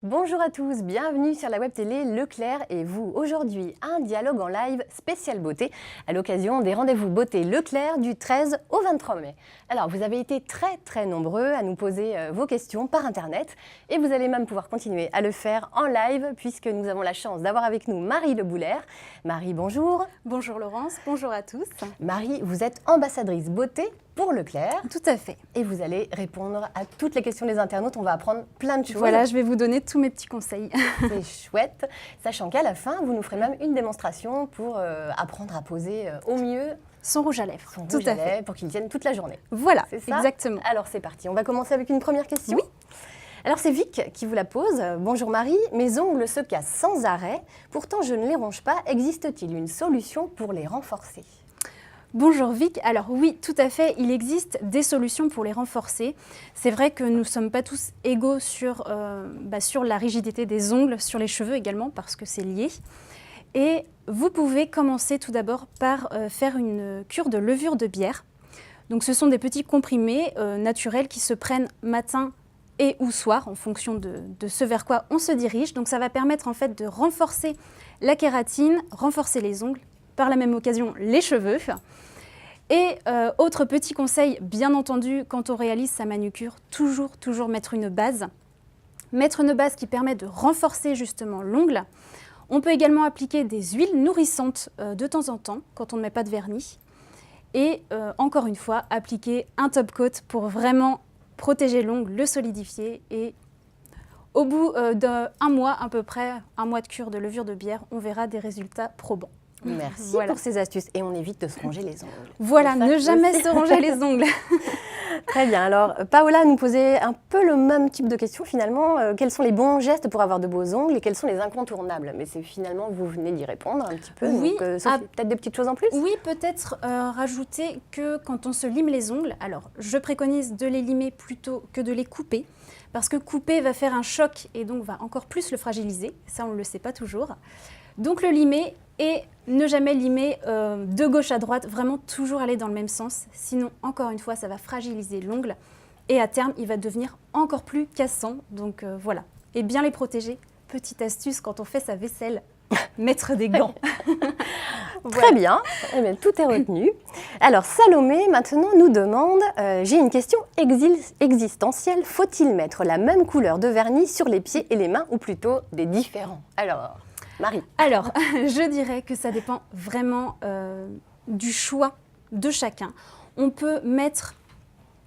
Bonjour à tous, bienvenue sur la web télé Leclerc et vous. Aujourd'hui, un dialogue en live spécial beauté à l'occasion des rendez-vous beauté Leclerc du 13 au 23 mai. Alors, vous avez été très nombreux à nous poser vos questions par internet et vous allez même pouvoir continuer à le faire en live puisque nous avons la chance d'avoir avec nous Marie Le Boulaire. Marie, bonjour. Bonjour Laurence, bonjour à tous. Marie, vous êtes ambassadrice beauté pour Leclerc. Tout à fait. Et vous allez répondre à toutes les questions des internautes. On va apprendre plein de choses. Voilà, je vais vous donner tous mes petits conseils. C'est chouette. Sachant qu'à la fin, vous nous ferez même une démonstration pour apprendre à poser au mieux son rouge à lèvres. Son rouge à lèvres pour qu'il tienne toute la journée. Voilà, c'est ça? Exactement. Alors c'est parti. On va commencer avec une première question. Oui. Alors c'est Vic qui vous la pose. Bonjour Marie, mes ongles se cassent sans arrêt. Pourtant je ne les ronge pas. Existe-t-il une solution pour les renforcer ? Bonjour Vic, alors oui, tout à fait, il existe des solutions pour les renforcer. C'est vrai que nous ne sommes pas tous égaux sur la rigidité des ongles, sur les cheveux également, parce que c'est lié. Et vous pouvez commencer tout d'abord par faire une cure de levure de bière. Donc ce sont des petits comprimés naturels qui se prennent matin et ou soir, en fonction de ce vers quoi on se dirige. Donc ça va permettre en fait de renforcer la kératine, renforcer les ongles, par la même occasion les cheveux. Et autre petit conseil, bien entendu, quand on réalise sa manucure, toujours mettre une base. Mettre une base qui permet de renforcer justement l'ongle. On peut également appliquer des huiles nourrissantes de temps en temps, quand on ne met pas de vernis. Et encore une fois, appliquer un top coat pour vraiment protéger l'ongle, le solidifier. Et au bout d'un mois à peu près, un mois de cure de levure de bière, on verra des résultats probants. Merci voilà. pour ces astuces. Et on évite de se ronger les ongles. Voilà, ne jamais se ronger les ongles. Très bien. Alors, Paola nous posait un peu le même type de question finalement. Quels sont les bons gestes pour avoir de beaux ongles et quels sont les incontournables? Mais c'est finalement, vous venez d'y répondre un petit peu. Oui. Donc, peut-être des petites choses en plus? Oui, peut-être rajouter que quand on se lime les ongles, alors je préconise de les limer plutôt que de les couper. Parce que couper va faire un choc et donc va encore plus le fragiliser. Ça, on ne le sait pas toujours. Donc le limer et ne jamais limer de gauche à droite, vraiment toujours aller dans le même sens. Sinon, encore une fois, ça va fragiliser l'ongle et à terme, il va devenir encore plus cassant. Donc voilà. Et bien les protéger. Petite astuce, quand on fait sa vaisselle, mettre des gants. Voilà. Très bien. Eh bien, tout est retenu. Alors Salomé maintenant nous demande, j'ai une question existentielle, faut-il mettre la même couleur de vernis sur les pieds et les mains ou plutôt des différents? Alors Marie. Alors, je dirais que ça dépend vraiment du choix de chacun. On peut mettre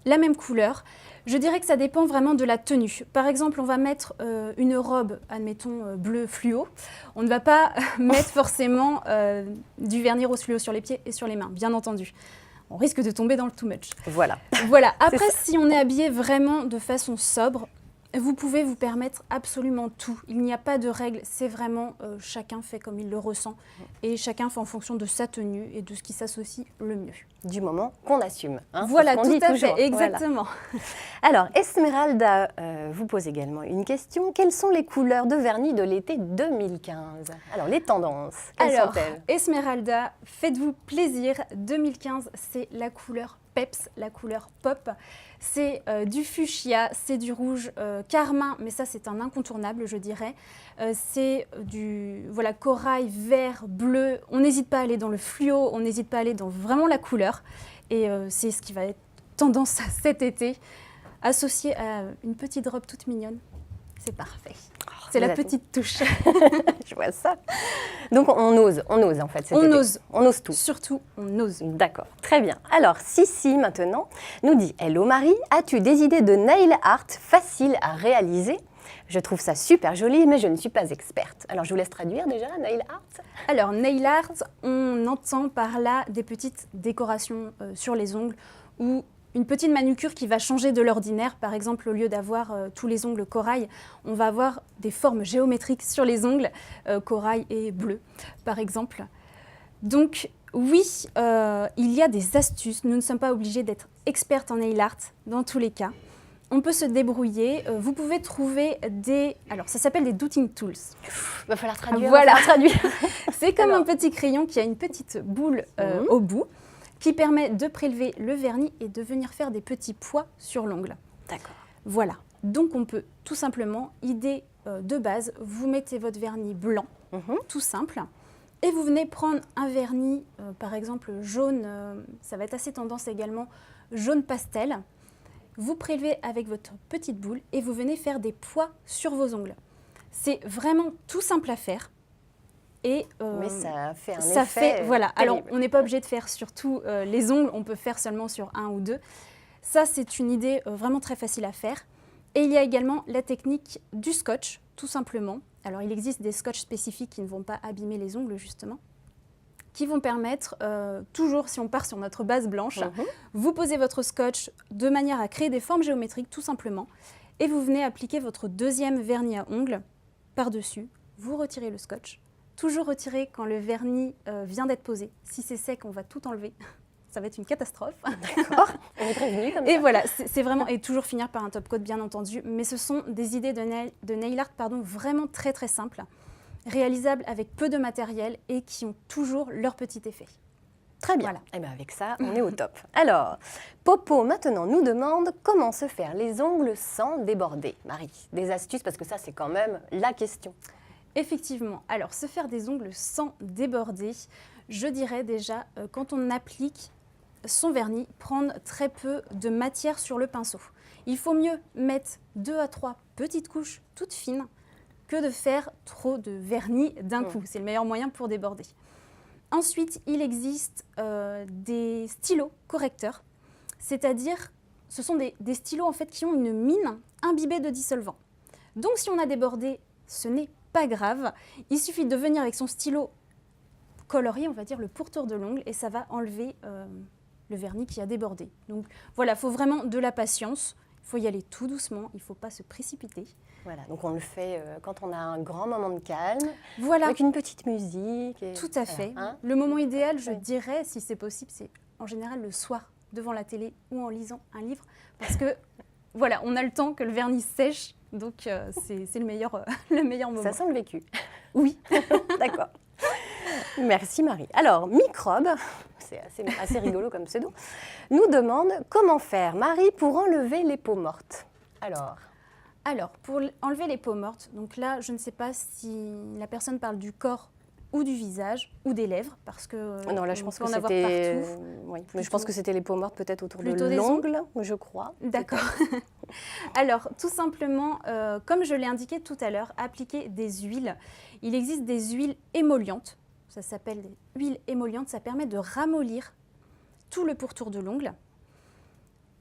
la même couleur. Je dirais que ça dépend vraiment de la tenue. Par exemple, on va mettre une robe, admettons, bleu fluo. On ne va pas mettre forcément du vernis rose fluo sur les pieds et sur les mains, bien entendu. On risque de tomber dans le too much. Voilà. Voilà. Après, si on est habillé vraiment de façon sobre, vous pouvez vous permettre absolument tout. Il n'y a pas de règle, c'est vraiment chacun fait comme il le ressent et chacun fait en fonction de sa tenue et de ce qui s'associe le mieux. Du moment qu'on assume. Hein, voilà, tout à fait, exactement. Voilà. Alors, Esmeralda vous pose également une question. Quelles sont les couleurs de vernis de l'été 2015? Alors, les tendances, quelles sont-elles? Esmeralda, faites-vous plaisir. 2015, c'est la couleur peps, la couleur pop. C'est du fuchsia, c'est du rouge carmin, mais ça c'est un incontournable, je dirais. C'est du corail, vert, bleu. On n'hésite pas à aller dans le fluo, on n'hésite pas à aller dans vraiment la couleur. Et c'est ce qui va être tendance cet été, associé à une petite robe toute mignonne. C'est parfait. C'est la petite touche. Je vois ça. Donc on ose en fait cet été. On ose tout. Surtout, on ose. D'accord, très bien. Alors Sissi maintenant nous dit « Hello Marie, as-tu des idées de nail art faciles à réaliser ? Je trouve ça super joli, mais je ne suis pas experte. » Alors je vous laisse traduire déjà, nail art. Alors nail art, on entend par là des petites décorations sur les ongles ou une petite manucure qui va changer de l'ordinaire. Par exemple, au lieu d'avoir tous les ongles corail, on va avoir des formes géométriques sur les ongles, corail et bleu, par exemple. Donc, oui, il y a des astuces. Nous ne sommes pas obligés d'être experts en nail art dans tous les cas. On peut se débrouiller. Vous pouvez trouver des... Alors, ça s'appelle des Dotting Tools. Il va falloir traduire. Voilà. C'est comme un petit crayon qui a une petite boule au bout, qui permet de prélever le vernis et de venir faire des petits pois sur l'ongle. D'accord. Voilà. Donc on peut tout simplement de base, vous mettez votre vernis blanc, Mhm. tout simple, et vous venez prendre un vernis, par exemple jaune, ça va être assez tendance également, jaune pastel. Vous prélevez avec votre petite boule et vous venez faire des pois sur vos ongles. C'est vraiment tout simple à faire. Et, Mais ça fait un ça effet fait, voilà. terrible. Alors, on n'est pas obligé de faire sur tous les ongles, on peut faire seulement sur un ou deux. Ça, c'est une idée vraiment très facile à faire. Et il y a également la technique du scotch, tout simplement. Alors, il existe des scotch spécifiques qui ne vont pas abîmer les ongles, justement, qui vont permettre, toujours si on part sur notre base blanche, Mhm. vous posez votre scotch de manière à créer des formes géométriques, tout simplement, et vous venez appliquer votre deuxième vernis à ongles par-dessus. Vous retirez le scotch. Toujours retirer quand le vernis vient d'être posé. Si c'est sec, on va tout enlever. Ça va être une catastrophe. D'accord, on est prévenu comme Et ça. voilà, c'est vraiment, et toujours finir par un top coat, bien entendu. Mais ce sont des idées de nail art vraiment très très simples, réalisables avec peu de matériel et qui ont toujours leur petit effet. Très bien. Voilà. Et bien avec ça, on est au top. Alors, Popo maintenant nous demande comment se faire les ongles sans déborder. Marie, des astuces parce que ça c'est quand même la question. Effectivement. Alors, se faire des ongles sans déborder, je dirais déjà, quand on applique son vernis, prendre très peu de matière sur le pinceau. Il faut mieux mettre 2 à 3 petites couches toutes fines que de faire trop de vernis d'un coup. C'est le meilleur moyen pour déborder. Ensuite, il existe des stylos correcteurs, c'est-à-dire ce sont des stylos en fait, qui ont une mine imbibée de dissolvant. Donc, si on a débordé, ce n'est pas grave. Il suffit de venir avec son stylo colorié, on va dire le pourtour de l'ongle, et ça va enlever le vernis qui a débordé. Donc voilà, il faut vraiment de la patience. Il faut y aller tout doucement, il ne faut pas se précipiter. Voilà, donc on le fait quand on a un grand moment de calme, Voilà, avec une petite musique. Et tout à fait. voilà, hein. Le moment idéal, je Oui. dirais, si c'est possible, c'est en général le soir, devant la télé ou en lisant un livre, parce que voilà, on a le temps que le vernis sèche, donc c'est le meilleur moment. Ça sent le vécu. Oui. D'accord. Merci Marie. Alors, Microbe, c'est assez rigolo comme pseudo, nous demande comment faire, Marie, pour enlever les peaux mortes. Alors, pour enlever les peaux mortes, donc là, je ne sais pas si la personne parle du corps ou du visage ou des lèvres, parce que Non, là, on je pense peut que en avoir c'était. partout. Oui, mais je pense que c'était les peaux mortes peut-être autour de Plutôt des l'ongle, je crois. D'accord. Alors, tout simplement, comme je l'ai indiqué tout à l'heure, appliquer des huiles. Il existe des huiles émollientes. Ça s'appelle des huiles émollientes. Ça permet de ramollir tout le pourtour de l'ongle.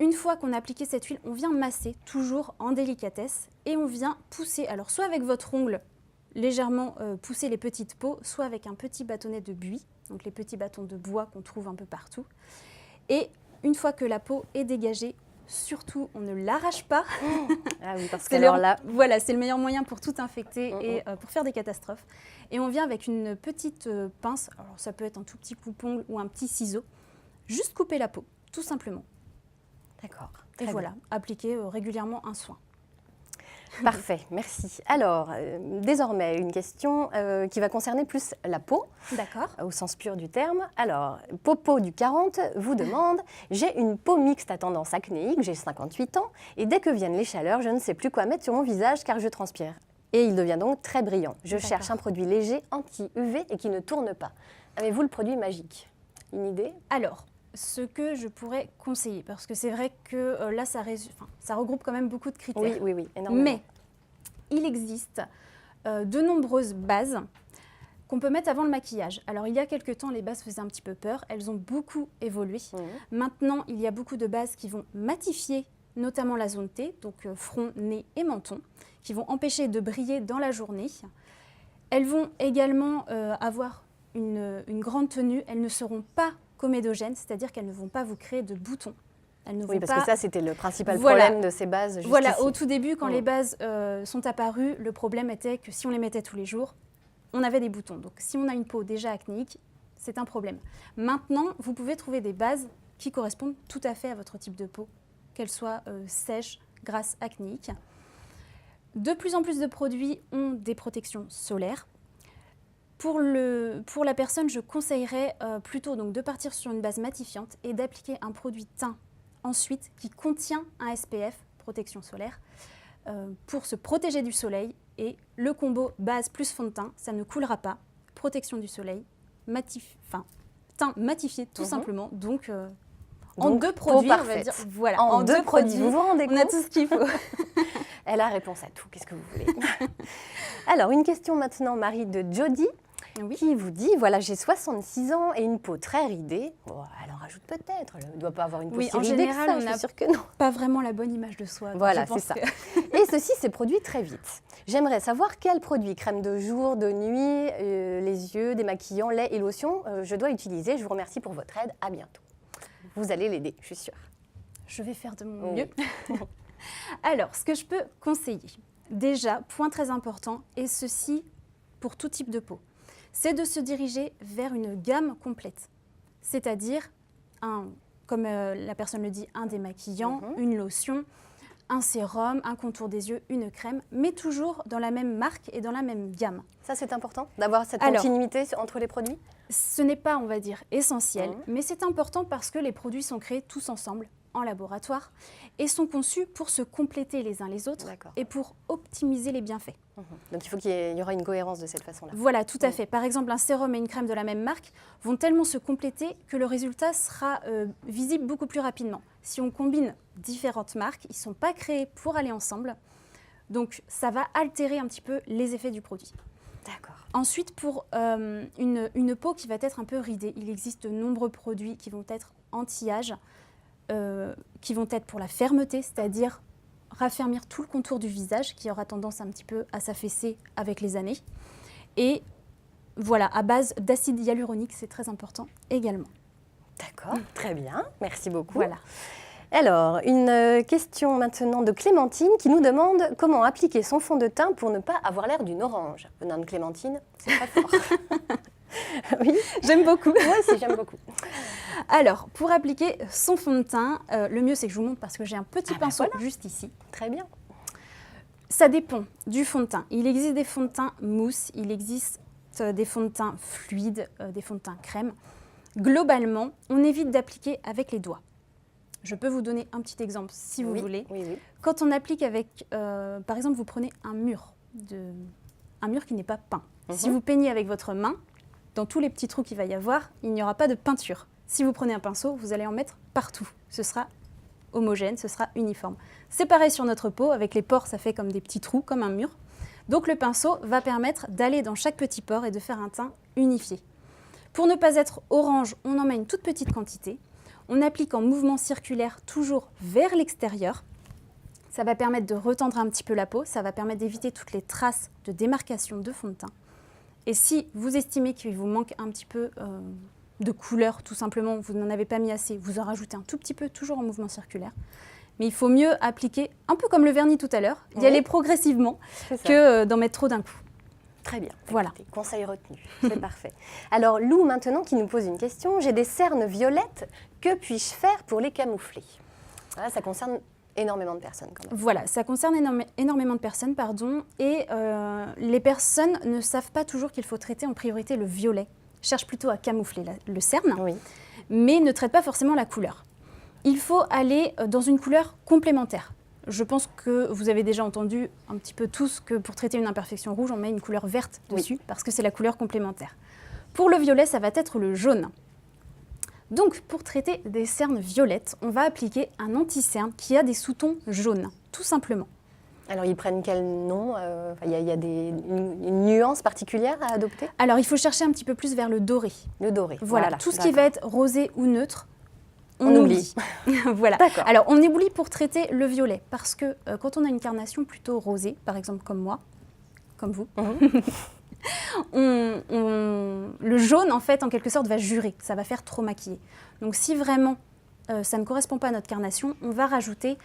Une fois qu'on a appliqué cette huile, on vient masser, toujours en délicatesse, et on vient pousser, alors soit avec votre ongle, légèrement pousser les petites peaux, soit avec un petit bâtonnet de buis, donc les petits bâtons de bois qu'on trouve un peu partout. Et une fois que la peau est dégagée, surtout, on ne l'arrache pas. Ah oui, parce que C'est alors là, voilà, c'est le meilleur moyen pour tout infecter et pour faire des catastrophes. Et on vient avec une petite pince, alors ça peut être un tout petit coupe-ongle ou un petit ciseau, juste couper la peau, tout simplement. d'accord. Et très voilà, appliquer régulièrement un soin. bien. Parfait, merci. Alors, désormais, une question qui va concerner plus la peau, D'accord. au sens pur du terme. Alors, Popo du 40 vous demande « J'ai une peau mixte à tendance acnéique, j'ai 58 ans, et dès que viennent les chaleurs, je ne sais plus quoi mettre sur mon visage car je transpire. Et il devient donc très brillant. Je D'accord. cherche un produit léger, anti-UV et qui ne tourne pas. Avez-vous le produit magique? Une idée? Alors, ce que je pourrais conseiller, parce que c'est vrai que là, ça regroupe quand même beaucoup de critères. Oui, énormément. Mais il existe de nombreuses bases qu'on peut mettre avant le maquillage. Alors, il y a quelques temps, les bases faisaient un petit peu peur. Elles ont beaucoup évolué. Maintenant, il y a beaucoup de bases qui vont matifier notamment la zone T, donc front, nez et menton, qui vont empêcher de briller dans la journée. Elles vont également avoir une grande tenue. Elles ne seront pas comédogènes, c'est-à-dire qu'elles ne vont pas vous créer de boutons. Elles ne Oui, vont parce pas... que ça, c'était le principal Voilà. problème de ces bases jusqu'ici. Voilà, au tout début, quand les bases sont apparues, le problème était que si on les mettait tous les jours, on avait des boutons. Donc, si on a une peau déjà acnéique, c'est un problème. Maintenant, vous pouvez trouver des bases qui correspondent tout à fait à votre type de peau, qu'elles soient sèches, grasses, acnéiques. De plus en plus de produits ont des protections solaires. Pour la personne, je conseillerais plutôt donc, de partir sur une base matifiante et d'appliquer un produit teint ensuite qui contient un SPF, protection solaire, pour se protéger du soleil Et le combo base plus fond de teint, ça ne coulera pas. Protection du soleil, teint matifié tout simplement. Donc, en deux produits, on va dire. Voilà, en deux produits. Vous vous rendez compte ? On a tout ce qu'il faut. Elle a réponse à tout. Qu'est-ce que vous voulez ? Alors, une question maintenant, Marie, de Jody, qui vous dit, voilà, j'ai 66 ans et une peau très ridée. Oh, elle en rajoute peut-être. Elle ne doit pas avoir une peau si en ridée général, que ça, on je n'a suis sûre que non. Pas vraiment la bonne image de soi. Voilà, c'est ça. Et ceci s'est produit très vite. J'aimerais savoir quels produits, crème de jour, de nuit, les yeux, démaquillants, lait et lotion, je dois utiliser. Je vous remercie pour votre aide. À bientôt. Vous allez l'aider, je suis sûre. Je vais faire de mon mieux. Alors, ce que je peux conseiller, déjà, point très important, et ceci pour tout type de peau, c'est de se diriger vers une gamme complète. C'est-à-dire, comme la personne le dit, un démaquillant, une lotion, un sérum, un contour des yeux, une crème, mais toujours dans la même marque et dans la même gamme. Ça, c'est important d'avoir cette continuité entre les produits ? Ce n'est pas, on va dire, essentiel, mais c'est important parce que les produits sont créés tous ensemble en laboratoire et sont conçus pour se compléter les uns les autres et pour optimiser les bienfaits. Donc il faut qu'il y aura une cohérence de cette façon-là. Voilà, tout à fait. Par exemple, un sérum et une crème de la même marque vont tellement se compléter que le résultat sera visible beaucoup plus rapidement. Si on combine différentes marques, ils ne sont pas créés pour aller ensemble, donc ça va altérer un petit peu les effets du produit. D'accord. Ensuite, pour une peau qui va être un peu ridée, il existe de nombreux produits qui vont être anti-âge, qui vont être pour la fermeté, c'est-à-dire raffermir tout le contour du visage qui aura tendance un petit peu à s'affaisser avec les années. Et voilà, à base d'acide hyaluronique, c'est très important également. D'accord, très bien, merci beaucoup. Voilà. Alors, une question maintenant de Clémentine qui nous demande comment appliquer son fond de teint pour ne pas avoir l'air d'une orange. Venant de Clémentine, c'est très fort. Oui, j'aime beaucoup. Moi aussi, j'aime beaucoup. Alors, pour appliquer son fond de teint, le mieux c'est que je vous montre parce que j'ai un petit pinceau juste ici. Très bien. Ça dépend du fond de teint. Il existe des fonds de teint mousse, il existe des fonds de teint fluides, des fonds de teint crème. Globalement, on évite d'appliquer avec les doigts. Je peux vous donner un petit exemple si vous voulez. Oui. Quand on applique avec, par exemple, vous prenez un mur qui n'est pas peint. Si vous peignez avec votre main, dans tous les petits trous qu'il va y avoir, il n'y aura pas de peinture. Si vous prenez un pinceau, vous allez en mettre partout. Ce sera homogène, ce sera uniforme. C'est pareil sur notre peau, avec les pores, ça fait comme des petits trous, comme un mur. Donc le pinceau va permettre d'aller dans chaque petit pore et de faire un teint unifié. Pour ne pas être orange, on en met une toute petite quantité. On applique en mouvement circulaire, toujours vers l'extérieur. Ça va permettre de retendre un petit peu la peau, ça va permettre d'éviter toutes les traces de démarcation de fond de teint. Et si vous estimez qu'il vous manque un petit peu de couleur, tout simplement, vous n'en avez pas mis assez, vous en rajoutez un tout petit peu, toujours en mouvement circulaire. Mais il faut mieux appliquer, un peu comme le vernis tout à l'heure, y aller progressivement que d'en mettre trop d'un coup. Très bien. Voilà. Écoutez, conseil retenu, c'est parfait. Alors Lou maintenant qui nous pose une question, j'ai des cernes violettes, que puis-je faire pour les camoufler ? Voilà, ça concerne énormément de personnes quand même. Voilà, ça concerne énormément de personnes, et les personnes ne savent pas toujours qu'il faut traiter en priorité le violet. Cherchent plutôt à camoufler le cerne, mais ne traitent pas forcément la couleur. Il faut aller dans une couleur complémentaire. Je pense que vous avez déjà entendu un petit peu tous que pour traiter une imperfection rouge, on met une couleur verte dessus, parce que c'est la couleur complémentaire. Pour le violet, ça va être le jaune. Donc, pour traiter des cernes violettes, on va appliquer un anti-cerne qui a des sous-tons jaunes, tout simplement. Alors, ils prennent quel nom ? Il y a une nuance particulière à adopter ? Alors, il faut chercher un petit peu plus vers le doré. Le doré. Voilà. Tout ce qui va être rosé ou neutre, on oublie. Voilà. Alors, on oublie pour traiter le violet, parce que quand on a une carnation plutôt rosée, par exemple comme moi, comme vous, le jaune, en fait, en quelque sorte, va jurer. Ça va faire trop maquiller. Donc, si vraiment ça ne correspond pas à notre carnation, on va rajouter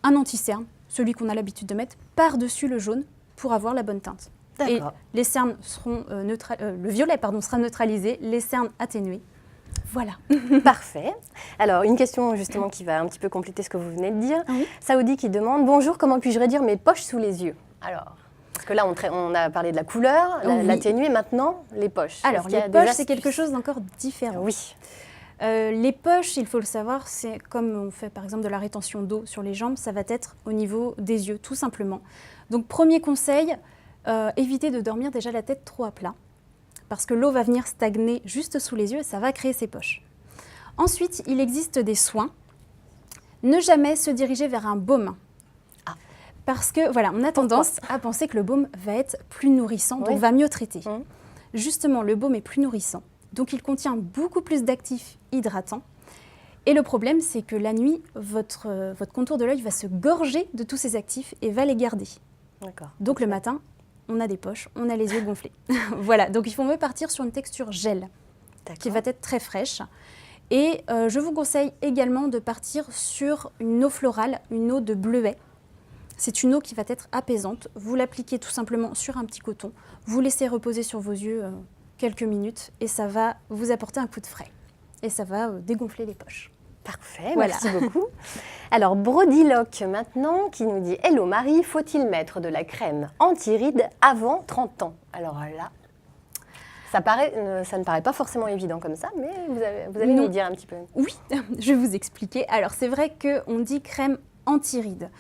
un anti-cerne, celui qu'on a l'habitude de mettre, par-dessus le jaune pour avoir la bonne teinte. Et les cernes seront le violet sera neutralisé, les cernes atténuées. Voilà. Parfait. Alors, une question justement qui va un petit peu compléter ce que vous venez de dire. Saoudi qui demande « Bonjour, comment puis-je réduire mes poches sous les yeux ?» Alors, parce que là, on a parlé de la couleur, l'atténuer, maintenant, les poches. Alors, les poches, c'est quelque chose d'encore différent. Oui. Les poches, il faut le savoir, c'est comme on fait par exemple de la rétention d'eau sur les jambes, ça va être au niveau des yeux, tout simplement. Donc, premier conseil, éviter de dormir déjà la tête trop à plat, parce que l'eau va venir stagner juste sous les yeux et ça va créer ces poches. Ensuite, il existe des soins. Ne jamais se diriger vers un baume. Parce que, voilà, on a tendance à penser que le baume va être plus nourrissant, donc va mieux traiter. Justement, le baume est plus nourrissant, donc il contient beaucoup plus d'actifs hydratants. Et le problème, c'est que la nuit, votre contour de l'œil va se gorger de tous ces actifs et va les garder. Donc le matin, on a des poches, on a les yeux gonflés. Voilà, donc il faut mieux partir sur une texture gel, qui va être très fraîche. Et je vous conseille également de partir sur une eau florale, une eau de bleuet. C'est une eau qui va être apaisante. Vous l'appliquez tout simplement sur un petit coton. Vous laissez reposer sur vos yeux quelques minutes et ça va vous apporter un coup de frais. Et ça va dégonfler les poches. Parfait, voilà. Merci beaucoup. Alors, Brodylock maintenant qui nous dit « Hello Marie, faut-il mettre de la crème anti-rides avant 30 ans ?» Alors là, ça ne paraît pas forcément évident comme ça, mais vous allez nous dire un petit peu. Oui, je vais vous expliquer. Alors, c'est vrai qu'on dit crème anti-rides.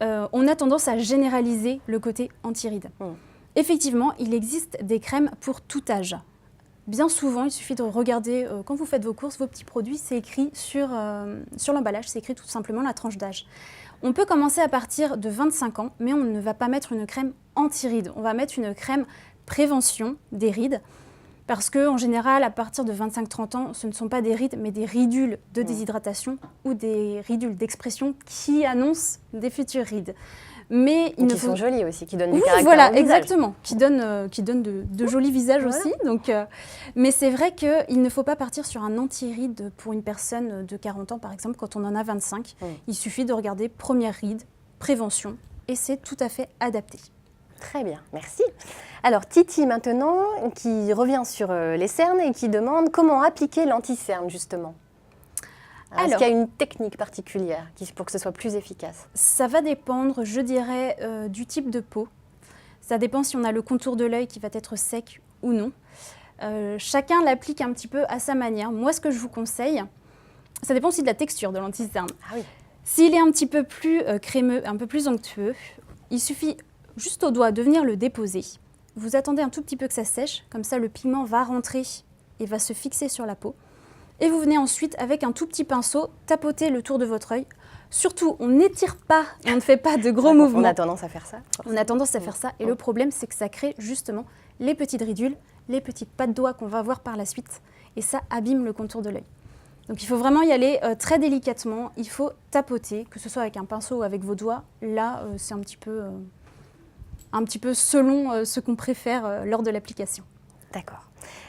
On a tendance à généraliser le côté anti-rides. Effectivement, il existe des crèmes pour tout âge. Bien souvent, il suffit de regarder, quand vous faites vos courses, vos petits produits, c'est écrit sur l'emballage, c'est écrit tout simplement la tranche d'âge. On peut commencer à partir de 25 ans, mais on ne va pas mettre une crème anti-rides. On va mettre une crème prévention des rides. Parce qu'en général, à partir de 25-30 ans, ce ne sont pas des rides, mais des ridules de déshydratation ou des ridules d'expression qui annoncent des futures rides. Mais qui sont jolies aussi, qui donnent du caractère voilà, au visage. Exactement, qui donnent de jolis visages aussi. Donc, mais c'est vrai qu'il ne faut pas partir sur un anti-ride pour une personne de 40 ans, par exemple, quand on en a 25. Il suffit de regarder première ride, prévention, et c'est tout à fait adapté. Très bien, merci. Alors Titi maintenant, qui revient sur les cernes et qui demande comment appliquer l'anti-cerne justement. Est-ce qu'il y a une technique particulière pour que ce soit plus efficace? Ça va dépendre, je dirais, du type de peau. Ça dépend si on a le contour de l'œil qui va être sec ou non. Chacun l'applique un petit peu à sa manière. Moi, ce que je vous conseille, ça dépend aussi de la texture de l'anti-cerne. S'il est un petit peu plus crémeux, un peu plus onctueux, il suffit juste au doigt de venir le déposer. Vous attendez un tout petit peu que ça sèche, comme ça le pigment va rentrer et va se fixer sur la peau. Et vous venez ensuite, avec un tout petit pinceau, tapoter le tour de votre œil. Surtout, on n'étire pas et on ne fait pas de gros mouvements. On a tendance à faire ça. On a tendance à faire ça. Et le problème, c'est que ça crée justement les petites ridules, les petites pas de doigts qu'on va avoir par la suite. Et ça abîme le contour de l'œil. Donc il faut vraiment y aller très délicatement. Il faut tapoter, que ce soit avec un pinceau ou avec vos doigts. Là, c'est un petit peu selon ce qu'on préfère lors de l'application. D'accord.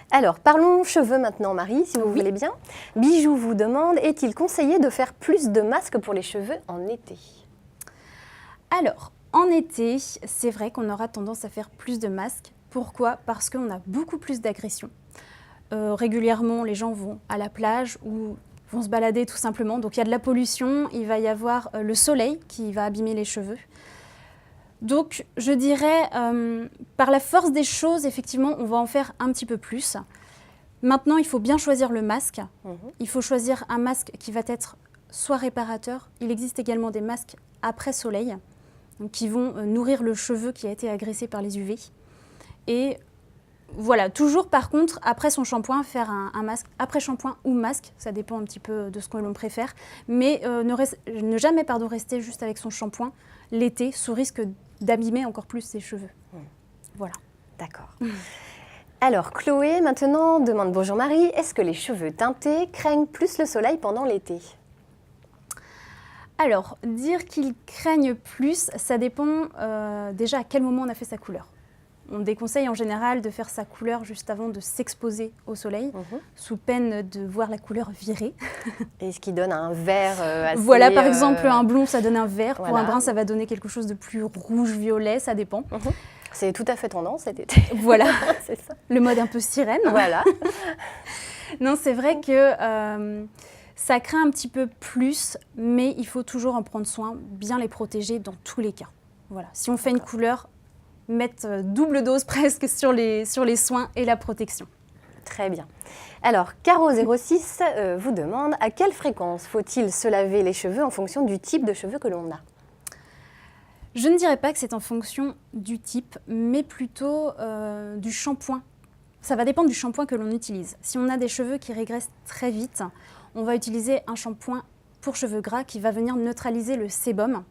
Alors, parlons cheveux maintenant, Marie, si vous voulez bien. Bijou vous demande, est-il conseillé de faire plus de masques pour les cheveux en été? Alors, en été, c'est vrai qu'on aura tendance à faire plus de masques. Pourquoi? Parce qu'on a beaucoup plus d'agression. Régulièrement, les gens vont à la plage ou vont se balader tout simplement. Donc, il y a de la pollution, il va y avoir le soleil qui va abîmer les cheveux. Donc, je dirais, par la force des choses, effectivement, on va en faire un petit peu plus. Maintenant, il faut bien choisir le masque. Il faut choisir un masque qui va être soit réparateur. Il existe également des masques après soleil, donc qui vont nourrir le cheveu qui a été agressé par les UV. Et voilà, toujours par contre, après son shampoing, faire un masque après shampoing ou masque. Ça dépend un petit peu de ce que l'on préfère. Mais ne jamais rester juste avec son shampoing l'été, sous risque d'abîmer encore plus ses cheveux. Voilà. D'accord. Alors, Chloé, maintenant, demande « Bonjour Marie, est-ce que les cheveux teintés craignent plus le soleil pendant l'été ?» Alors, dire qu'ils craignent plus, ça dépend déjà à quel moment on a fait sa couleur. On déconseille en général de faire sa couleur juste avant de s'exposer au soleil, sous peine de voir la couleur virer. Et ce qui donne un vert assez... Voilà, par exemple, un blond, ça donne un vert. Voilà. Pour un brun, ça va donner quelque chose de plus rouge-violet, ça dépend. C'est tout à fait tendance cet été. Voilà, c'est ça. Le mode un peu sirène. Voilà. Non, c'est vrai que ça craint un petit peu plus, mais il faut toujours en prendre soin, bien les protéger dans tous les cas. Voilà. Si on fait une couleur, mettre double dose presque sur les soins et la protection. Très bien. Alors, Caro06 vous demande à quelle fréquence faut-il se laver les cheveux en fonction du type de cheveux que l'on a? Je ne dirais pas que c'est en fonction du type, mais plutôt du shampoing. Ça va dépendre du shampoing que l'on utilise. Si on a des cheveux qui régressent très vite, on va utiliser un shampoing pour cheveux gras qui va venir neutraliser le sébum.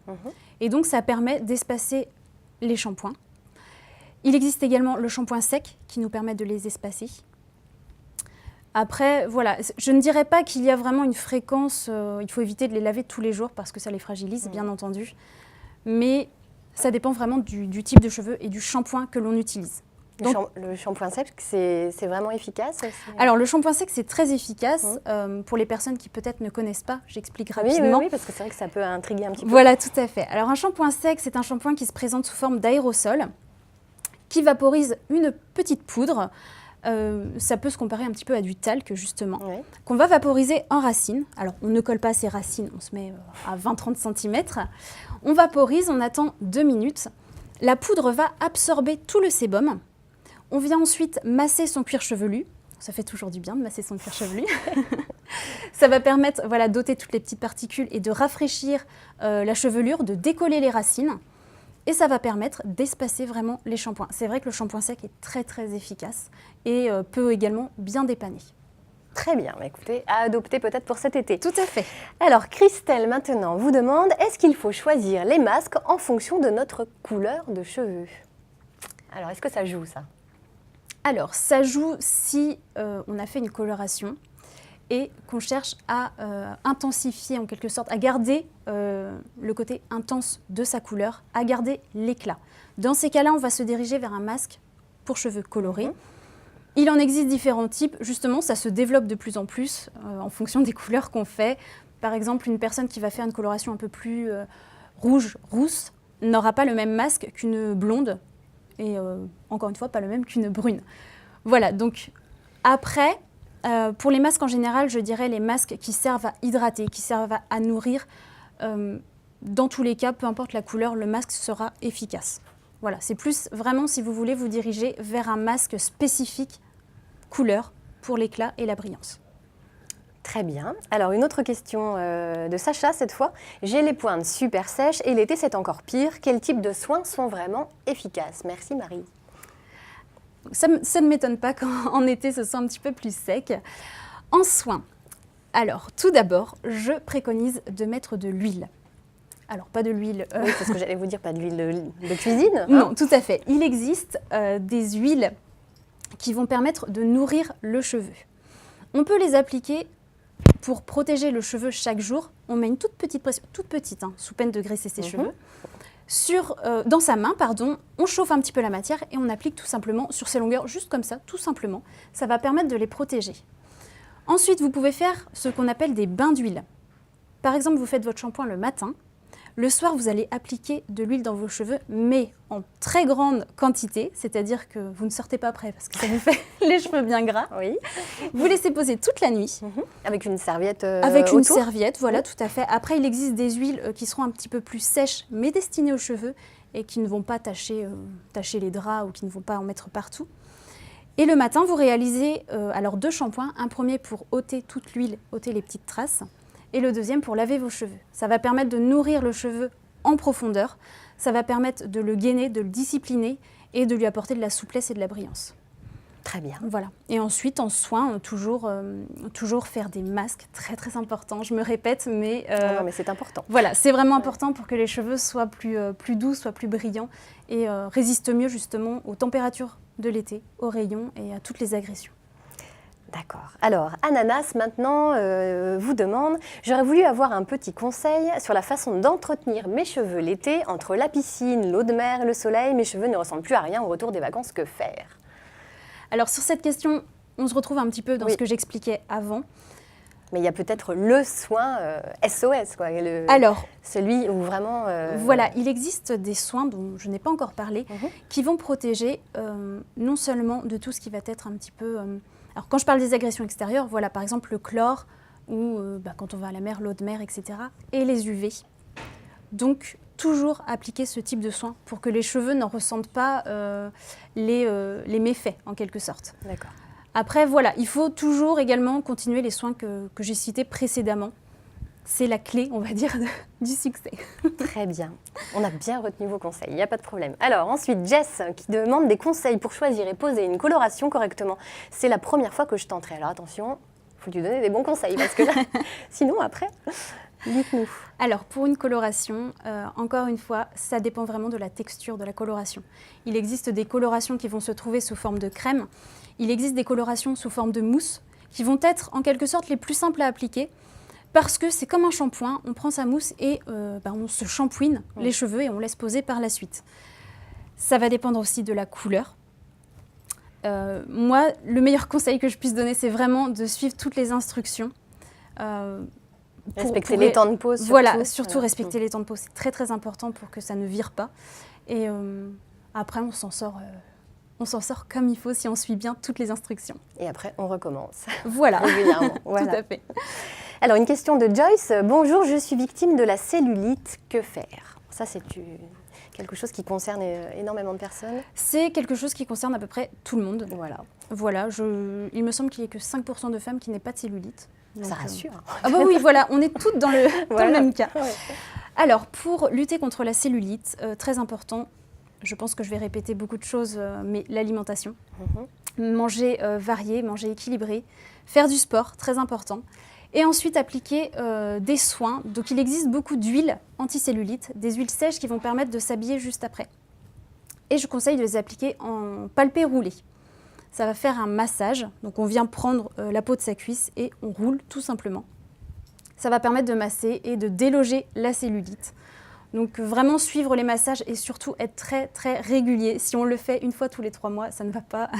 Et donc, ça permet d'espacer les shampoings. Il existe également le shampoing sec qui nous permet de les espacer. Après, voilà, je ne dirais pas qu'il y a vraiment une fréquence, il faut éviter de les laver tous les jours parce que ça les fragilise, bien entendu. Mais ça dépend vraiment du type de cheveux et du shampoing que l'on utilise. Donc, le shampoing sec, c'est vraiment efficace? Alors, le shampoing sec, c'est très efficace. Pour les personnes qui peut-être ne connaissent pas, j'explique rapidement. Oui, parce que c'est vrai que ça peut intriguer un petit peu. Voilà, tout à fait. Alors, un shampoing sec, c'est un shampoing qui se présente sous forme d'aérosol, qui vaporise une petite poudre. Ça peut se comparer un petit peu à du talc, justement, qu'on va vaporiser en racines. Alors, on ne colle pas ces racines, on se met à 20-30 cm. On vaporise, on attend 2 minutes. La poudre va absorber tout le sébum. On vient ensuite masser son cuir chevelu. Ça fait toujours du bien de masser son cuir chevelu. Ça va permettre d'ôter toutes les petites particules et de rafraîchir la chevelure, de décoller les racines. Et ça va permettre d'espacer vraiment les shampoings. C'est vrai que le shampoing sec est très très efficace et peut également bien dépanner. Très bien, écoutez, à adopter peut-être pour cet été. Tout à fait. Alors Christelle maintenant vous demande, est-ce qu'il faut choisir les masques en fonction de notre couleur de cheveux? Alors est-ce que ça joue ça? Alors ça joue si on a fait une coloration et qu'on cherche à intensifier en quelque sorte, à garder le côté intense de sa couleur, à garder l'éclat. Dans ces cas-là, on va se diriger vers un masque pour cheveux colorés. Il en existe différents types, justement, ça se développe de plus en plus en fonction des couleurs qu'on fait. Par exemple, une personne qui va faire une coloration un peu plus rouge, rousse, n'aura pas le même masque qu'une blonde et encore une fois, pas le même qu'une brune. Voilà, donc après, pour les masques en général, je dirais les masques qui servent à hydrater, qui servent à nourrir. Dans tous les cas, peu importe la couleur, le masque sera efficace. Voilà, c'est plus vraiment si vous voulez vous diriger vers un masque spécifique couleur pour l'éclat et la brillance. Très bien. Alors une autre question de Sacha cette fois. J'ai les pointes super sèches et l'été c'est encore pire. Quel type de soins sont vraiment efficaces? Merci Marie. Ça ne m'étonne pas qu'en été ce soit un petit peu plus sec. En soins, alors tout d'abord, je préconise de mettre de l'huile. Alors pas de l'huile... Oui, parce que j'allais vous dire pas de l'huile de cuisine. Non, tout à fait. Il existe des huiles qui vont permettre de nourrir le cheveu. On peut les appliquer pour protéger le cheveu chaque jour. On met une toute petite pression, toute petite, sous peine de graisser ses cheveux. Dans sa main, on chauffe un petit peu la matière et on applique tout simplement sur ces longueurs, juste comme ça, tout simplement. Ça va permettre de les protéger. Ensuite, vous pouvez faire ce qu'on appelle des bains d'huile. Par exemple, vous faites votre shampoing le matin. Le soir, vous allez appliquer de l'huile dans vos cheveux, mais en très grande quantité, c'est-à-dire que vous ne sortez pas après parce que ça vous fait les cheveux bien gras. Oui. Vous laissez poser toute la nuit. Avec une serviette Avec une autour. serviette, voilà, tout à fait. Après, il existe des huiles qui seront un petit peu plus sèches, mais destinées aux cheveux et qui ne vont pas tacher les draps ou qui ne vont pas en mettre partout. Et le matin, vous réalisez alors 2 shampoings. Un premier pour ôter toute l'huile, ôter les petites traces. Et le deuxième pour laver vos cheveux. Ça va permettre de nourrir le cheveu en profondeur. Ça va permettre de le gainer, de le discipliner et de lui apporter de la souplesse et de la brillance. Très bien. Voilà. Et ensuite, en soins, toujours faire des masques, très très important. Je me répète, mais... non, mais c'est important. Voilà, c'est vraiment important pour que les cheveux soient plus doux, soient plus brillants et résistent mieux justement aux températures de l'été, aux rayons et à toutes les agressions. D'accord. Alors, Ananas, maintenant, vous demande, j'aurais voulu avoir un petit conseil sur la façon d'entretenir mes cheveux l'été, entre la piscine, l'eau de mer, le soleil. Mes cheveux ne ressemblent plus à rien au retour des vacances, que faire? Alors, sur cette question, on se retrouve un petit peu dans ce que j'expliquais avant. Mais il y a peut-être le soin SOS, quoi. Celui où vraiment... Voilà, il existe des soins dont je n'ai pas encore parlé, qui vont protéger non seulement de tout ce qui va être un petit peu... Alors, quand je parle des agressions extérieures, voilà, par exemple, le chlore, ou quand on va à la mer, l'eau de mer, etc., et les UV. Donc, toujours appliquer ce type de soins pour que les cheveux n'en ressentent pas les méfaits, en quelque sorte. D'accord. Après, voilà, il faut toujours également continuer les soins que j'ai cités précédemment. c'est la clé, on va dire, du succès. Très bien. On a bien retenu vos conseils, il n'y a pas de problème. Alors ensuite, Jess qui demande des conseils pour choisir et poser une coloration correctement. C'est la première fois que je tenterai. Alors attention, il faut lui donner des bons conseils parce que là, sinon après, dites-nous. Alors pour une coloration, encore une fois, ça dépend vraiment de la texture de la coloration. Il existe des colorations qui vont se trouver sous forme de crème. Il existe des colorations sous forme de mousse qui vont être en quelque sorte les plus simples à appliquer. Parce que c'est comme un shampoing, on prend sa mousse et on se shampouine les cheveux et on laisse poser par la suite. Ça va dépendre aussi de la couleur. Moi, le meilleur conseil que je puisse donner, c'est vraiment de suivre toutes les instructions. Respecter les temps de pause. Surtout. Voilà, surtout respecter les temps de pause. C'est très très important pour que ça ne vire pas. Et après, on s'en sort comme il faut si on suit bien toutes les instructions. Et après, on recommence. Voilà, régulièrement. Voilà. Tout à fait. Alors, une question de Joyce. Bonjour, je suis victime de la cellulite. Que faire? Ça, c'est quelque chose qui concerne énormément de personnes. C'est quelque chose qui concerne à peu près tout le monde. Voilà. Il me semble qu'il n'y ait que 5% de femmes qui n'aient pas de cellulite. Donc, ça rassure. Ah bah oui, voilà, on est toutes dans le même cas. Ouais. Alors, pour lutter contre la cellulite, très important, je pense que je vais répéter beaucoup de choses, mais l'alimentation. Manger varié, manger équilibré, faire du sport, très important. Et ensuite appliquer des soins. Donc il existe beaucoup d'huiles anticellulite, des huiles sèches qui vont permettre de s'habiller juste après. Et je conseille de les appliquer en palpé roulé. Ça va faire un massage. Donc on vient prendre la peau de sa cuisse et on roule tout simplement. Ça va permettre de masser et de déloger la cellulite. Donc vraiment suivre les massages et surtout être très très régulier. Si on le fait une fois tous les 3 mois, ça ne va pas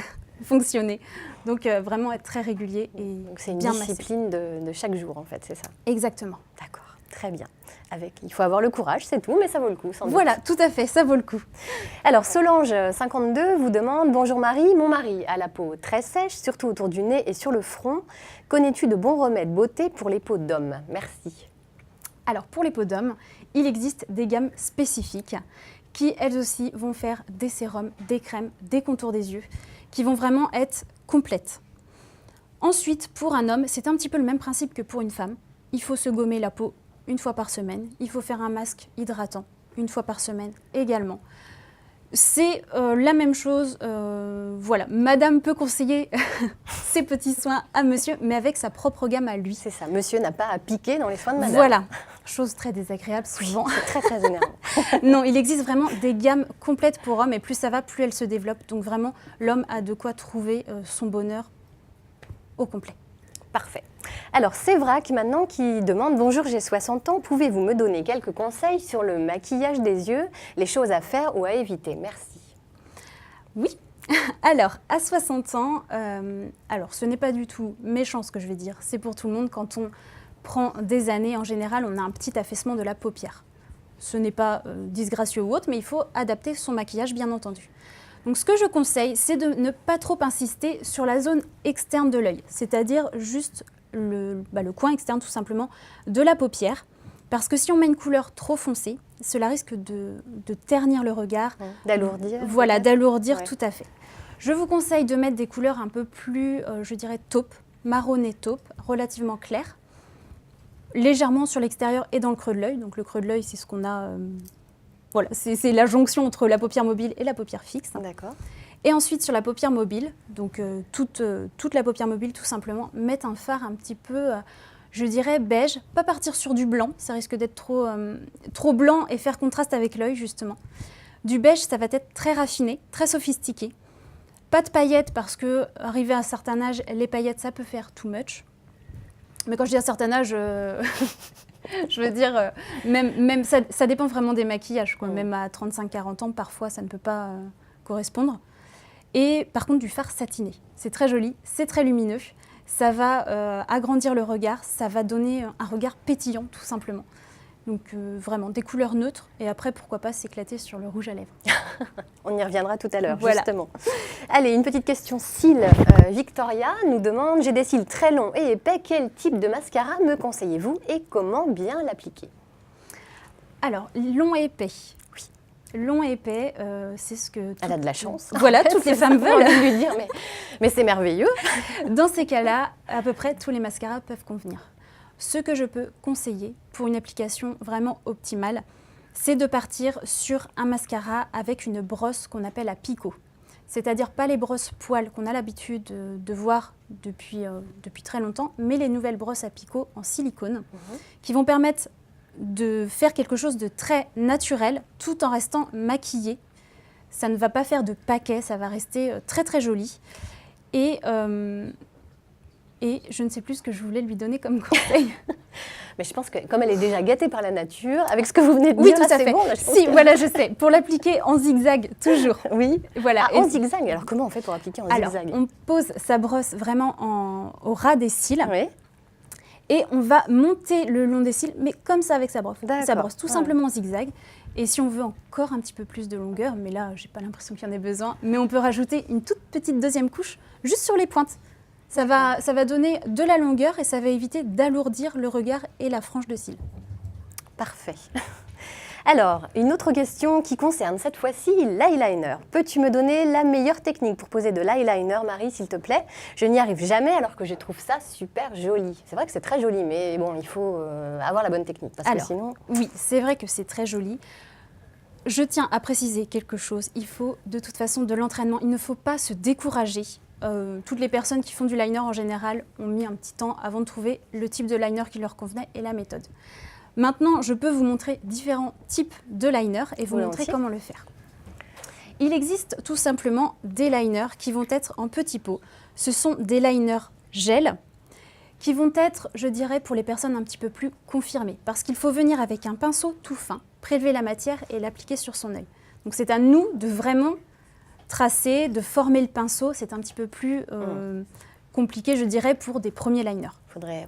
fonctionner. Donc vraiment être très régulier et donc c'est une bien discipline de chaque jour en fait, c'est ça? Exactement. D'accord, très bien. Il faut avoir le courage, c'est tout, mais ça vaut le coup sans doute. Voilà, tout à fait, ça vaut le coup. Alors Solange, 52, vous demande « Bonjour Marie, mon mari a la peau très sèche, surtout autour du nez et sur le front. Connais-tu de bons remèdes beauté pour les peaux d'hommes? Merci. » Alors pour les peaux d'hommes, il existe des gammes spécifiques qui elles aussi vont faire des sérums, des crèmes, des contours des yeux, qui vont vraiment être complètes. Ensuite, pour un homme, c'est un petit peu le même principe que pour une femme. Il faut se gommer la peau une fois par semaine. Il faut faire un masque hydratant une fois par semaine également. C'est la même chose. Voilà, madame peut conseiller ses petits soins à monsieur, mais avec sa propre gamme à lui. C'est ça, monsieur n'a pas à piquer dans les soins de madame. Voilà, chose très désagréable souvent. Oui, c'est très très énervant. Non, il existe vraiment des gammes complètes pour hommes et plus ça va, plus elles se développent. Donc vraiment, l'homme a de quoi trouver son bonheur au complet. Parfait. Alors, Sévrac maintenant qui demande « Bonjour, j'ai 60 ans, pouvez-vous me donner quelques conseils sur le maquillage des yeux, les choses à faire ou à éviter? Merci. » Oui. Alors, à 60 ans, alors ce n'est pas du tout méchant ce que je vais dire, c'est pour tout le monde. Quand on prend des années, en général, on a un petit affaissement de la paupière. Ce n'est pas disgracieux ou autre, mais il faut adapter son maquillage, bien entendu. Donc ce que je conseille, c'est de ne pas trop insister sur la zone externe de l'œil, c'est-à-dire juste le coin externe tout simplement de la paupière, parce que si on met une couleur trop foncée, cela risque de ternir le regard. D'alourdir. Voilà, d'alourdir, tout à fait. Je vous conseille de mettre des couleurs un peu plus, je dirais, taupe, marronné taupe, relativement claires, légèrement sur l'extérieur et dans le creux de l'œil. Donc le creux de l'œil, c'est ce qu'on a... Voilà, c'est la jonction entre la paupière mobile et la paupière fixe. D'accord. Et ensuite, sur la paupière mobile, donc toute la paupière mobile, tout simplement, mettre un fard un petit peu, je dirais, beige. Pas partir sur du blanc, ça risque d'être trop blanc et faire contraste avec l'œil, justement. Du beige, ça va être très raffiné, très sophistiqué. Pas de paillettes, parce que arrivé à un certain âge, les paillettes, ça peut faire too much. Mais quand je dis à un certain âge... je veux dire, même ça dépend vraiment des maquillages, quoi. Même à 35-40 ans, parfois, ça ne peut pas correspondre. Et par contre, du fard satiné. C'est très joli, c'est très lumineux. Ça va agrandir le regard, ça va donner un regard pétillant, tout simplement. Donc vraiment, des couleurs neutres. Et après, pourquoi pas s'éclater sur le rouge à lèvres. On y reviendra tout à l'heure, voilà. Justement. Allez, une petite question cils. Victoria nous demande « J'ai des cils très longs et épais, quel type de mascara me conseillez-vous et comment bien l'appliquer ?» Alors, long et épais. Oui. Long et épais, c'est ce que... Elle a de la chance. Voilà, toutes les femmes veulent. Lui dire, mais c'est merveilleux. Dans ces cas-là, à peu près tous les mascaras peuvent convenir. Ce que je peux conseiller pour une application vraiment optimale, c'est de partir sur un mascara avec une brosse qu'on appelle à picot. C'est-à-dire pas les brosses poils qu'on a l'habitude de voir depuis très longtemps, mais les nouvelles brosses à picot en silicone qui vont permettre de faire quelque chose de très naturel tout en restant maquillé. Ça ne va pas faire de paquet, ça va rester très très joli. Et je ne sais plus ce que je voulais lui donner comme conseil. Mais je pense que comme elle est déjà gâtée par la nature, avec ce que vous venez de Oui, dire, tout à c'est fait. bon. Là, Si, voilà, je sais. Pour l'appliquer en zigzag, toujours. Oui. Voilà. Ah, en zigzag. Alors comment on fait pour appliquer en Alors, zigzag? on pose sa brosse vraiment au ras des cils. Oui. Et on va monter le long des cils, mais comme ça avec sa brosse. Sa brosse, tout Ouais. simplement en zigzag. Et si on veut encore un petit peu plus de longueur, mais là, j'ai pas l'impression qu'il y en ait besoin, mais on peut rajouter une toute petite deuxième couche juste sur les pointes. Ça va donner de la longueur et ça va éviter d'alourdir le regard et la frange de cils. Parfait. Alors, une autre question qui concerne cette fois-ci l'eyeliner. Peux-tu me donner la meilleure technique pour poser de l'eyeliner, Marie, s'il te plaît? Je n'y arrive jamais alors que je trouve ça super joli. C'est vrai que c'est très joli, mais bon, il faut avoir la bonne technique. Parce que sinon... Oui, c'est vrai que c'est très joli. Je tiens à préciser quelque chose. Il faut de toute façon de l'entraînement. Il ne faut pas se décourager. Toutes les personnes qui font du liner en général ont mis un petit temps avant de trouver le type de liner qui leur convenait et la méthode. Maintenant, je peux vous montrer différents types de liner et vous montrer comment le faire. Il existe tout simplement des liners qui vont être en petits pots. Ce sont des liners gel qui vont être, je dirais, pour les personnes un petit peu plus confirmées. Parce qu'il faut venir avec un pinceau tout fin, prélever la matière et l'appliquer sur son œil. Donc c'est à nous de vraiment tracer, de former le pinceau. C'est un petit peu plus compliqué, je dirais, pour des premiers liners.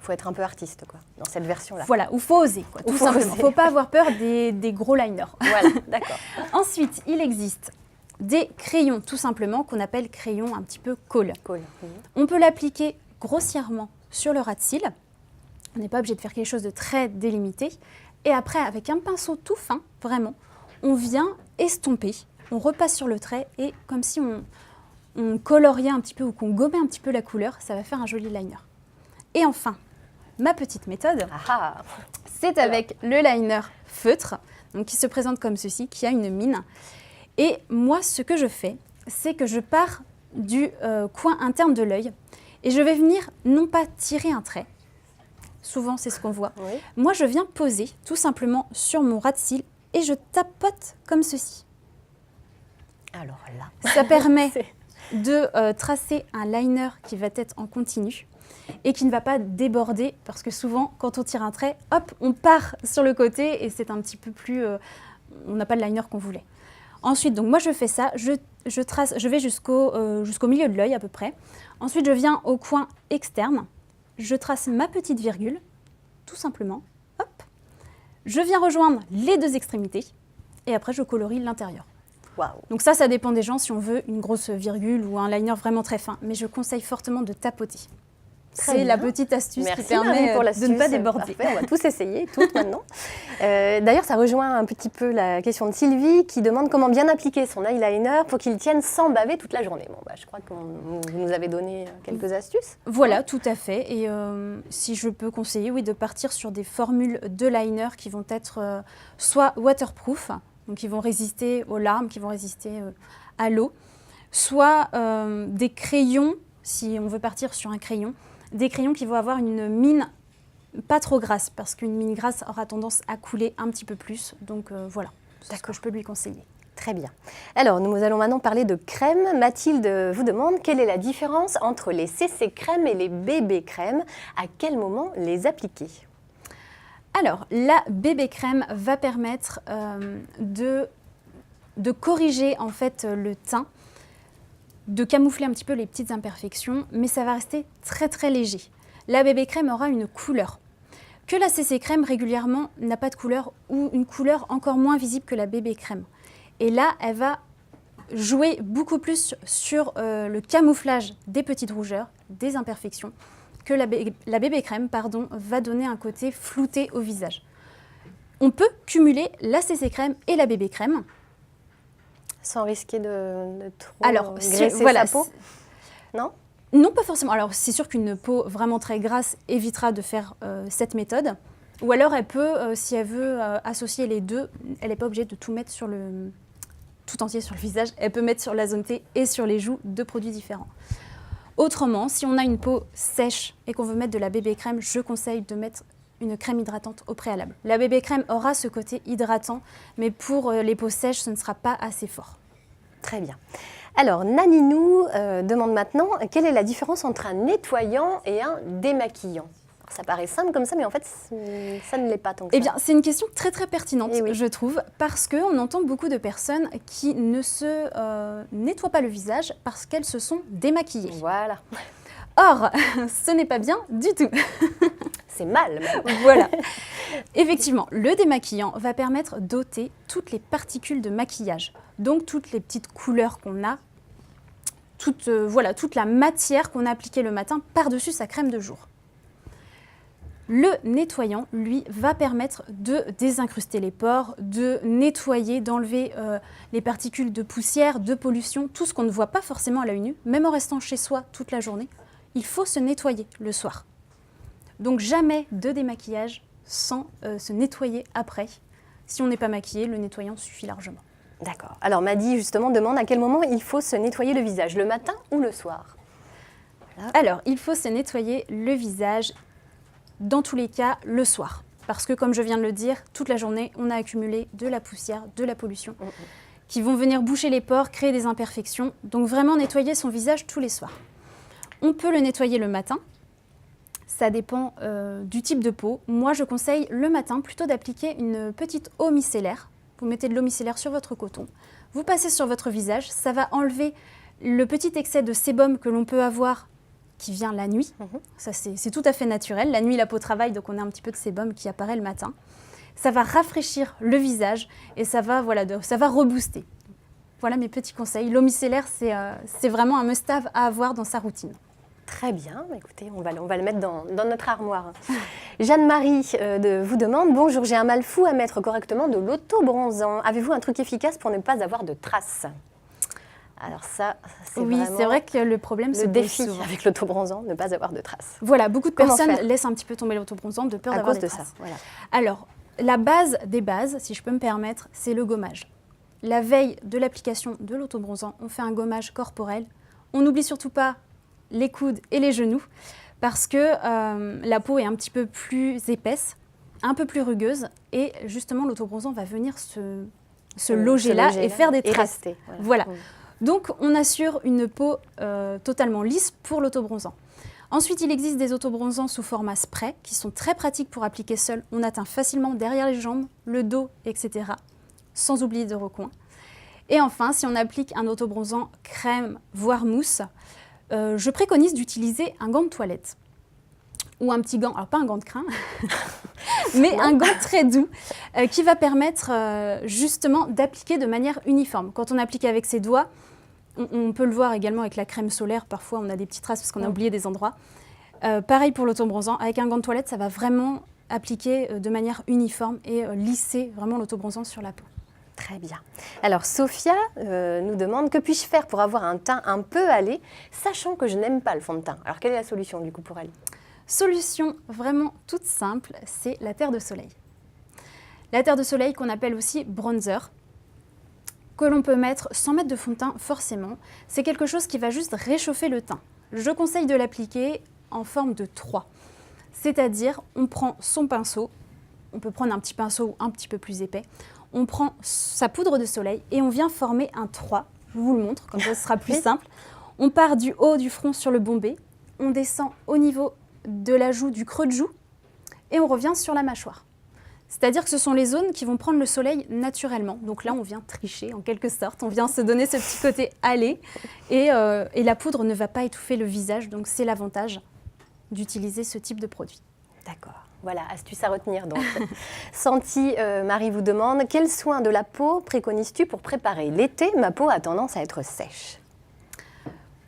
Faut être un peu artiste, quoi, dans cette version-là. Voilà, ou faut oser, quoi, tout simplement. Il ne faut pas avoir peur des gros liners. Voilà, d'accord. Ensuite, il existe des crayons, tout simplement, qu'on appelle crayons un petit peu colle. On peut l'appliquer grossièrement sur le ras de cils. On n'est pas obligé de faire quelque chose de très délimité. Et après, avec un pinceau tout fin, vraiment, on vient estomper, on repasse sur le trait et comme si on coloriait un petit peu ou qu'on gommait un petit peu la couleur, ça va faire un joli liner. Et enfin, ma petite méthode, c'est avec le liner feutre, donc qui se présente comme ceci, qui a une mine. Et moi, ce que je fais, c'est que je pars du coin interne de l'œil et je vais venir non pas tirer un trait, souvent c'est ce qu'on voit, moi je viens poser tout simplement sur mon ras de cils et je tapote comme ceci. Alors là, ça permet de tracer un liner qui va être en continu et qui ne va pas déborder parce que souvent quand on tire un trait, hop, on part sur le côté et c'est un petit peu plus... on n'a pas le liner qu'on voulait. Ensuite, donc moi je fais ça, je trace, je vais jusqu'au milieu de l'œil à peu près. Ensuite, je viens au coin externe, je trace ma petite virgule, tout simplement, hop. Je viens rejoindre les deux extrémités et après je colorie l'intérieur. Wow. Donc ça dépend des gens si on veut une grosse virgule ou un liner vraiment très fin, mais je conseille fortement de tapoter. C'est la petite astuce qui permet de ne pas déborder. Parfait, on va tous essayer, toutes maintenant. D'ailleurs, ça rejoint un petit peu la question de Sylvie qui demande comment bien appliquer son eyeliner pour qu'il tienne sans baver toute la journée. Bon, je crois que vous nous avez donné quelques astuces. Voilà, tout à fait. Et si je peux conseiller, oui, de partir sur des formules de liner qui vont être soit waterproof, donc qui vont résister aux larmes, qui vont résister à l'eau, soit des crayons, si on veut partir sur un crayon, des crayons qui vont avoir une mine pas trop grasse, parce qu'une mine grasse aura tendance à couler un petit peu plus. Donc voilà, c'est ce que je peux lui conseiller. Très bien. Alors, nous allons maintenant parler de crème. Mathilde vous demande quelle est la différence entre les CC crèmes et les bébé crèmes. À quel moment les appliquer? Alors, la bébé crème va permettre de corriger en fait le teint, de camoufler un petit peu les petites imperfections, mais ça va rester très très léger. La bébé crème aura une couleur que la CC crème régulièrement n'a pas de couleur ou une couleur encore moins visible que la bébé crème. Et là, elle va jouer beaucoup plus sur le camouflage des petites rougeurs, des imperfections, que la bébé crème va donner un côté flouté au visage. On peut cumuler la CC crème et la bébé crème. Sans risquer de trop graisser sa peau? Non? Non, pas forcément. Alors, c'est sûr qu'une peau vraiment très grasse évitera de faire cette méthode. Ou alors, elle peut, si elle veut associer les deux, elle n'est pas obligée de tout mettre tout entier sur le visage. Elle peut mettre sur la zone T et sur les joues 2 produits différents. Autrement, si on a une peau sèche et qu'on veut mettre de la bébé crème, je conseille de mettre une crème hydratante au préalable. La bébé crème aura ce côté hydratant, mais pour les peaux sèches, ce ne sera pas assez fort. Très bien. Alors, Naninou demande maintenant quelle est la différence entre un nettoyant et un démaquillant. Alors, ça paraît simple comme ça, mais en fait, ça ne l'est pas tant que ça. Eh bien, c'est une question très très pertinente, oui. je trouve, parce qu'on entend beaucoup de personnes qui ne se nettoient pas le visage parce qu'elles se sont démaquillées. Voilà. Or, ce n'est pas bien du tout. C'est mal, même. Voilà. Effectivement, le démaquillant va permettre d'ôter toutes les particules de maquillage, donc toutes les petites couleurs qu'on a, toute la matière qu'on a appliquée le matin par-dessus sa crème de jour. Le nettoyant, lui, va permettre de désincruster les pores, de nettoyer, d'enlever les particules de poussière, de pollution, tout ce qu'on ne voit pas forcément à l'œil nu, même en restant chez soi toute la journée. Il faut se nettoyer le soir. Donc jamais de démaquillage sans se nettoyer après. Si on n'est pas maquillé, le nettoyant suffit largement. D'accord. Alors Maddy, justement, demande à quel moment il faut se nettoyer le visage, le matin ou le soir? Voilà. Alors, il faut se nettoyer le visage, dans tous les cas, le soir. Parce que, comme je viens de le dire, toute la journée, on a accumulé de la poussière, de la pollution, qui vont venir boucher les pores, créer des imperfections. Donc vraiment nettoyer son visage tous les soirs. On peut le nettoyer le matin. Ça dépend du type de peau. Moi, je conseille le matin plutôt d'appliquer une petite eau micellaire. Vous mettez de l'eau micellaire sur votre coton. Vous passez sur votre visage. Ça va enlever le petit excès de sébum que l'on peut avoir qui vient la nuit. Ça, c'est tout à fait naturel. La nuit, la peau travaille, donc on a un petit peu de sébum qui apparaît le matin. Ça va rafraîchir le visage et ça va rebooster. Voilà mes petits conseils. L'eau micellaire, c'est vraiment un must-have à avoir dans sa routine. Très bien, écoutez, on va le mettre dans notre armoire. Jeanne-Marie vous demande « Bonjour, j'ai un mal fou à mettre correctement de l'auto-bronzant. Avez-vous un truc efficace pour ne pas avoir de traces ?» Alors ça, c'est oui, c'est vrai que le problème, c'est le défi avec l'auto-bronzant, ne pas avoir de traces. Voilà, beaucoup de personnes laissent un petit peu tomber l'auto-bronzant de peur d'avoir des traces. Ça, voilà. Alors, la base des bases, si je peux me permettre, c'est le gommage. La veille de l'application de l'auto-bronzant, on fait un gommage corporel. On n'oublie surtout pas les coudes et les genoux parce que la peau est un petit peu plus épaisse, un peu plus rugueuse et justement l'auto-bronzant va venir se loger là et faire des traces. Rester, voilà. Donc on assure une peau totalement lisse pour l'auto-bronzant. Ensuite, il existe des auto-bronzants sous format spray qui sont très pratiques pour appliquer seul. On atteint facilement derrière les jambes, le dos, etc. Sans oublier de recoins. Et enfin, si on applique un auto-bronzant crème, voire mousse, je préconise d'utiliser un gant de toilette ou un petit gant, alors pas un gant de crin, mais un gant très doux qui va permettre justement d'appliquer de manière uniforme. Quand on applique avec ses doigts, on peut le voir également avec la crème solaire, parfois on a des petites traces parce qu'on a oublié des endroits. Pareil pour l'auto-bronzant, avec un gant de toilette, ça va vraiment appliquer de manière uniforme et lisser vraiment l'auto-bronzant sur la peau. Très bien. Alors, Sophia nous demande « Que puis-je faire pour avoir un teint un peu hâlé, sachant que je n'aime pas le fond de teint ?» Alors, quelle est la solution, du coup, pour elle? Solution vraiment toute simple, c'est la terre de soleil. La terre de soleil qu'on appelle aussi bronzer, que l'on peut mettre sans mettre de fond de teint forcément. C'est quelque chose qui va juste réchauffer le teint. Je conseille de l'appliquer en forme de 3. C'est-à-dire, on prend son pinceau, on peut prendre un petit pinceau un petit peu plus épais, on prend sa poudre de soleil et on vient former un 3. Je vous le montre, comme ça ce sera plus simple. On part du haut du front sur le bombé, on descend au niveau de la joue, du creux de joue, et on revient sur la mâchoire. C'est-à-dire que ce sont les zones qui vont prendre le soleil naturellement. Donc là, on vient tricher en quelque sorte, on vient se donner ce petit côté hâlé, et la poudre ne va pas étouffer le visage, donc c'est l'avantage d'utiliser ce type de produit. D'accord. Voilà, astuce à retenir donc. Santi, Marie vous demande « Quels soins de la peau préconises-tu pour préparer l'été? Ma peau a tendance à être sèche. »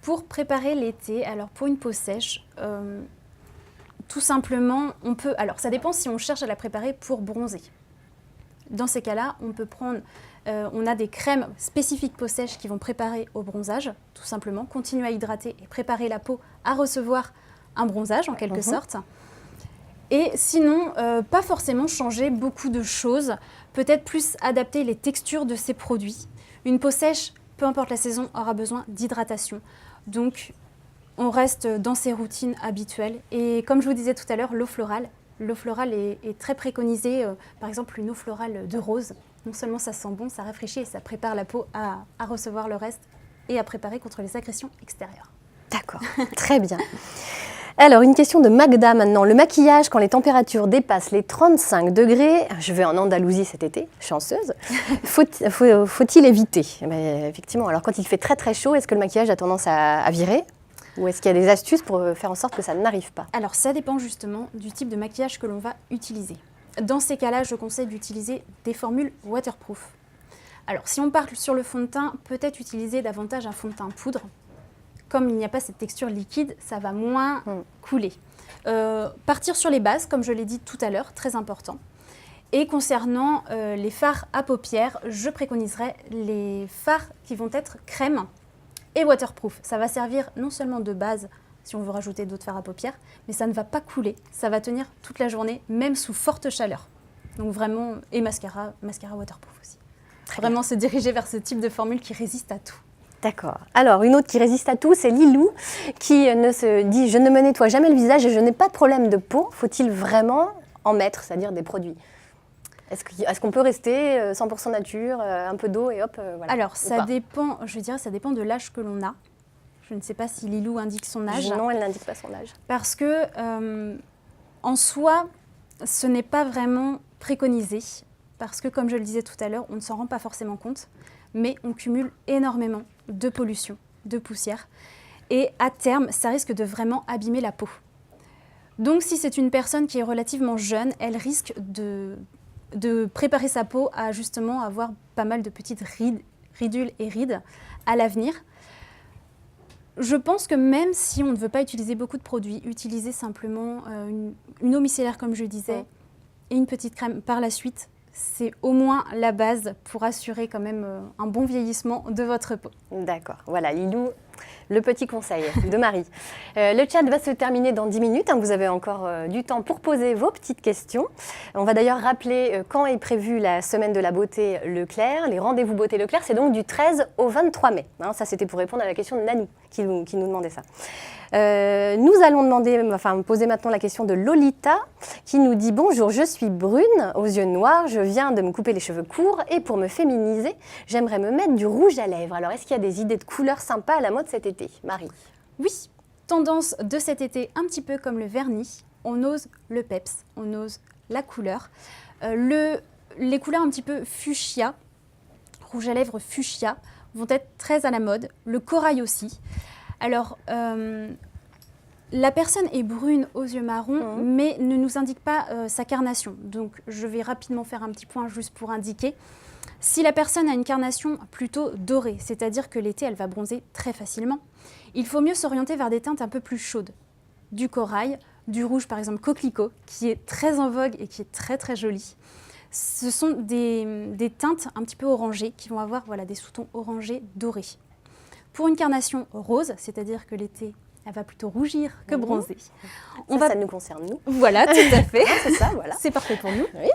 Pour préparer l'été, alors pour une peau sèche, tout simplement, on peut... Alors ça dépend si on cherche à la préparer pour bronzer. Dans ces cas-là, on peut prendre, on a des crèmes spécifiques peau sèche qui vont préparer au bronzage, tout simplement, continuer à hydrater et préparer la peau à recevoir un bronzage en quelque sorte. Et sinon, pas forcément changer beaucoup de choses, peut-être plus adapter les textures de ces produits. Une peau sèche, peu importe la saison, aura besoin d'hydratation. Donc, on reste dans ses routines habituelles. Et comme je vous disais tout à l'heure, l'eau florale est très préconisée. Par exemple, une eau florale de rose, non seulement ça sent bon, ça rafraîchit et ça prépare la peau à recevoir le reste et à préparer contre les agressions extérieures. D'accord, très bien. Alors, une question de Magda maintenant. Le maquillage, quand les températures dépassent les 35 degrés, je vais en Andalousie cet été, chanceuse, faut-il éviter? Effectivement, alors quand il fait très très chaud, est-ce que le maquillage a tendance à virer? Ou est-ce qu'il y a des astuces pour faire en sorte que ça n'arrive pas? Alors, ça dépend justement du type de maquillage que l'on va utiliser. Dans ces cas-là, je conseille d'utiliser des formules waterproof. Alors, si on part sur le fond de teint, peut-être utiliser davantage un fond de teint poudre. Comme il n'y a pas cette texture liquide, ça va moins couler. Partir sur les bases, comme je l'ai dit tout à l'heure, très important. Et concernant les fards à paupières, je préconiserais les fards qui vont être crème et waterproof. Ça va servir non seulement de base, si on veut rajouter d'autres fards à paupières, mais ça ne va pas couler. Ça va tenir toute la journée, même sous forte chaleur. Donc vraiment, et mascara waterproof aussi. Vraiment se diriger vers ce type de formule qui résiste à tout. D'accord. Alors, une autre qui résiste à tout, c'est Lilou, qui ne se dit « Je ne me nettoie jamais le visage et je n'ai pas de problème de peau ». Faut-il vraiment en mettre, c'est-à-dire des produits? Est-ce qu'on peut rester 100% nature, un peu d'eau et hop, voilà? Alors, ça dépend, je dirais, ça dépend de l'âge que l'on a. Je ne sais pas si Lilou indique son âge. Non, elle n'indique pas son âge. Parce que, en soi, ce n'est pas vraiment préconisé. Parce que, comme je le disais tout à l'heure, on ne s'en rend pas forcément compte. Mais on cumule énormément de pollution, de poussière. Et à terme, ça risque de vraiment abîmer la peau. Donc, si c'est une personne qui est relativement jeune, elle risque de préparer sa peau à justement avoir pas mal de petites ridules et rides à l'avenir. Je pense que même si on ne veut pas utiliser beaucoup de produits, utiliser simplement une eau micellaire, comme je disais, et une petite crème par la suite, c'est au moins la base pour assurer quand même un bon vieillissement de votre peau. D'accord. Voilà, Lilou, le petit conseil de Marie. Le chat va se terminer dans 10 minutes. Vous avez encore du temps pour poser vos petites questions. On va d'ailleurs rappeler quand est prévue la semaine de la beauté Leclerc. Les rendez-vous beauté Leclerc, c'est donc du 13 au 23 mai. Ça, c'était pour répondre à la question de Nanou qui nous demandait ça. Nous allons poser maintenant la question de Lolita qui nous dit « Bonjour, je suis brune, aux yeux noirs, je viens de me couper les cheveux courts et pour me féminiser, j'aimerais me mettre du rouge à lèvres. Alors, est-ce qu'il y a des idées de couleurs sympas à la mode cet été ?» Marie? Oui, tendance de cet été, un petit peu comme le vernis, on ose le peps, on ose la couleur. Les couleurs un petit peu fuchsia, rouge à lèvres fuchsia, vont être très à la mode, le corail aussi. Alors, la personne est brune aux yeux marrons, mais ne nous indique pas sa carnation. Donc, je vais rapidement faire un petit point juste pour indiquer. Si la personne a une carnation plutôt dorée, c'est-à-dire que l'été, elle va bronzer très facilement, il faut mieux s'orienter vers des teintes un peu plus chaudes. Du corail, du rouge, par exemple coquelicot, qui est très en vogue et qui est très très joli. Ce sont des teintes un petit peu orangées qui vont avoir des sous-tons orangés dorés. Pour une carnation rose, c'est-à-dire que l'été, elle va plutôt rougir que bronzer. Ça nous concerne, nous. Voilà, tout à fait. C'est ça, voilà. C'est parfait pour nous. Oui.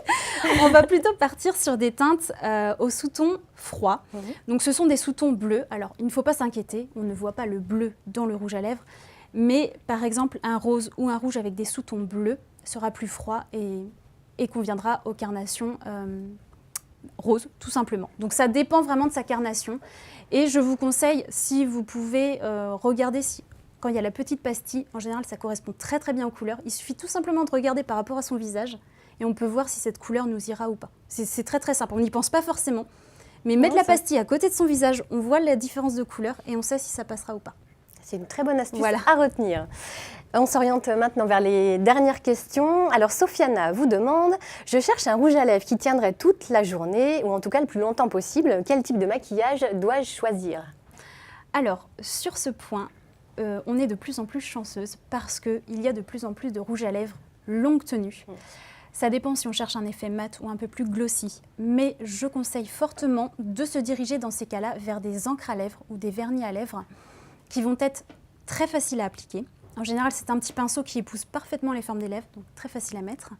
On va plutôt partir sur des teintes au sous-ton froid. Donc, ce sont des sous-tons bleus. Alors, il ne faut pas s'inquiéter, on ne voit pas le bleu dans le rouge à lèvres. Mais, par exemple, un rose ou un rouge avec des sous-tons bleus sera plus froid et conviendra aux carnations roses, tout simplement. Donc, ça dépend vraiment de sa carnation. Et je vous conseille, si vous pouvez regarder quand il y a la petite pastille, en général, ça correspond très très bien aux couleurs. Il suffit tout simplement de regarder par rapport à son visage et on peut voir si cette couleur nous ira ou pas. C'est très très simple, on n'y pense pas forcément. Mais mettre la pastille à côté de son visage, on voit la différence de couleur et on sait si ça passera ou pas. C'est une très bonne astuce à retenir. On s'oriente maintenant vers les dernières questions. Alors, Sofiana vous demande « Je cherche un rouge à lèvres qui tiendrait toute la journée, ou en tout cas le plus longtemps possible. Quel type de maquillage dois-je choisir ?» Alors, sur ce point, on est de plus en plus chanceuse parce qu'il y a de plus en plus de rouge à lèvres longue tenue. Ça dépend si on cherche un effet mat ou un peu plus glossy. Mais je conseille fortement de se diriger dans ces cas-là vers des encres à lèvres ou des vernis à lèvres qui vont être très faciles à appliquer. En général, c'est un petit pinceau qui épouse parfaitement les formes des lèvres, donc très facile à mettre.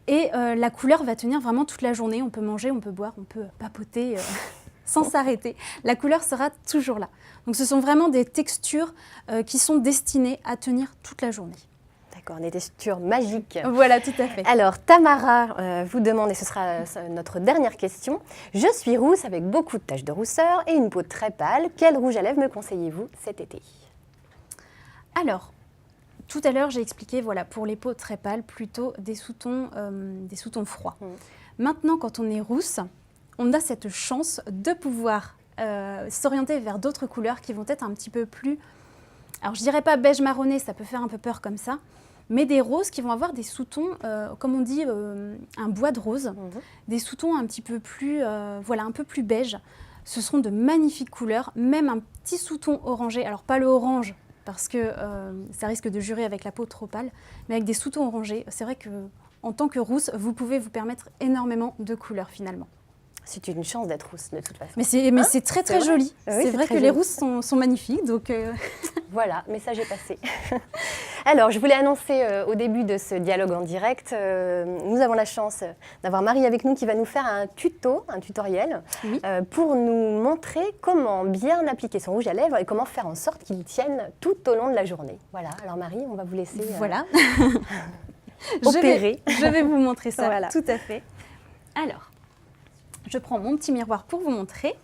Et la couleur va tenir vraiment toute la journée. On peut manger, on peut boire, on peut papoter sans s'arrêter. La couleur sera toujours là. Donc ce sont vraiment des textures qui sont destinées à tenir toute la journée. D'accord, des textures magiques. Voilà, tout à fait. Alors, Tamara vous demande, et ce sera notre dernière question, je suis rousse avec beaucoup de taches de rousseur et une peau très pâle. Quel rouge à lèvres me conseillez-vous cet été? Alors, tout à l'heure, j'ai expliqué, voilà, pour les peaux très pâles, plutôt des sous-tons froids. Maintenant, quand on est rousse, on a cette chance de pouvoir s'orienter vers d'autres couleurs qui vont être un petit peu plus... Alors, je dirais pas beige marronné, ça peut faire un peu peur comme ça, mais des roses qui vont avoir des sous-tons, comme on dit, un bois de rose, des sous-tons un petit peu plus, voilà, un peu plus beige. Ce seront de magnifiques couleurs, même un petit sous-ton orangé, alors pas le orange, parce que ça risque de jurer avec la peau trop pâle, mais avec des sous-tons orangés, c'est vrai qu'en tant que rousse, vous pouvez vous permettre énormément de couleurs finalement. C'est une chance d'être rousse de toute façon. Mais c'est très très joli. Oui, c'est vrai que les rousses sont magnifiques. Donc Voilà, message est passé. Alors, je voulais annoncer au début de ce dialogue en direct, nous avons la chance d'avoir Marie avec nous qui va nous faire un tutoriel, oui. Pour nous montrer comment bien appliquer son rouge à lèvres et comment faire en sorte qu'il tienne tout au long de la journée. Voilà, alors Marie, on va vous laisser voilà. opérer. Je vais vous montrer ça, Voilà. Tout à fait. Alors, je prends mon petit miroir pour vous montrer.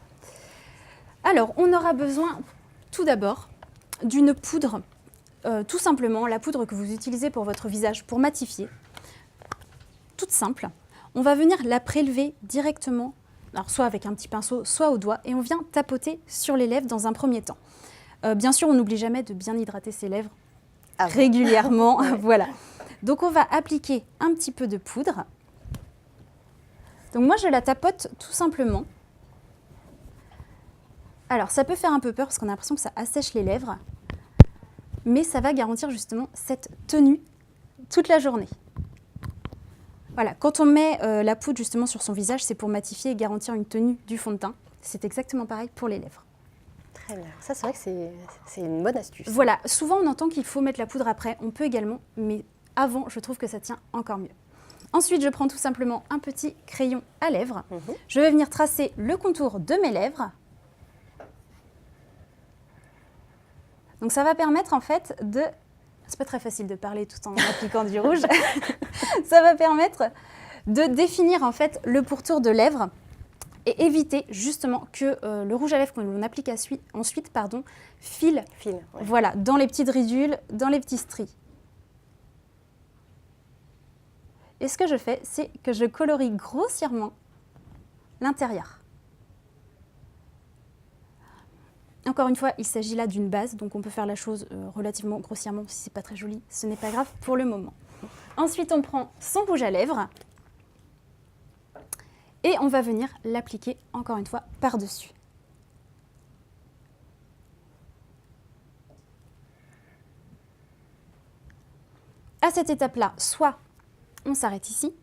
Alors, on aura besoin tout d'abord d'une poudre, tout simplement la poudre que vous utilisez pour votre visage pour matifier, toute simple. On va venir la prélever directement, alors soit avec un petit pinceau, soit au doigt, et on vient tapoter sur les lèvres dans un premier temps. Bien sûr, on n'oublie jamais de bien hydrater ses lèvres régulièrement. Ouais. Voilà. Donc, on va appliquer un petit peu de poudre. Donc moi, je la tapote tout simplement. Alors, ça peut faire un peu peur parce qu'on a l'impression que ça assèche les lèvres, mais ça va garantir justement cette tenue toute la journée. Voilà, quand on met la poudre justement sur son visage, c'est pour matifier et garantir une tenue du fond de teint. C'est exactement pareil pour les lèvres. Très bien, ça c'est vrai que c'est une bonne astuce. Voilà, souvent on entend qu'il faut mettre la poudre après, on peut également, mais avant, je trouve que ça tient encore mieux. Ensuite, je prends tout simplement un petit crayon à lèvres. Je vais venir tracer le contour de mes lèvres. Donc ça va permettre en fait de... C'est pas très facile de parler tout en appliquant du rouge. Ça va permettre de définir en fait le pourtour de lèvres et éviter justement que le rouge à lèvres que l'on applique ensuite file Ouais. voilà, dans les petites ridules, dans les petits stries. Et ce que je fais, c'est que je colorie grossièrement l'intérieur. Encore une fois, il s'agit là d'une base, donc on peut faire la chose relativement grossièrement si c'est pas très joli. Ce n'est pas grave pour le moment. Ensuite, on prend son rouge à lèvres et on va venir l'appliquer encore une fois par-dessus. À cette étape-là, soit on s'arrête ici,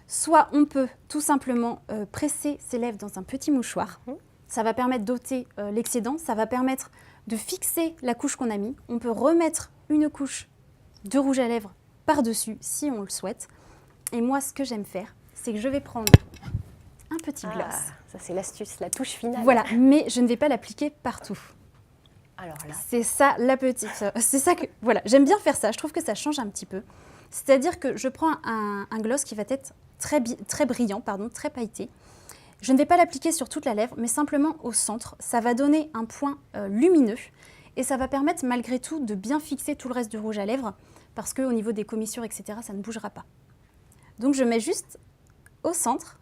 soit on peut tout simplement presser ses lèvres dans un petit mouchoir. Ça va permettre d'ôter l'excédent, ça va permettre de fixer la couche qu'on a mis. On peut remettre une couche de rouge à lèvres par-dessus si on le souhaite. Et moi, ce que j'aime faire, c'est que je vais prendre un petit gloss. Ça c'est l'astuce, la touche finale. Voilà, mais je ne vais pas l'appliquer partout. Alors là, c'est ça la petite, c'est ça que, voilà, j'aime bien faire ça, je trouve que ça change un petit peu. C'est-à-dire que je prends un gloss qui va être très brillant, très pailleté. Je ne vais pas l'appliquer sur toute la lèvre, mais simplement au centre. Ça va donner un point lumineux et ça va permettre malgré tout de bien fixer tout le reste du rouge à lèvres parce qu'au niveau des commissures, etc., ça ne bougera pas. Donc je mets juste au centre.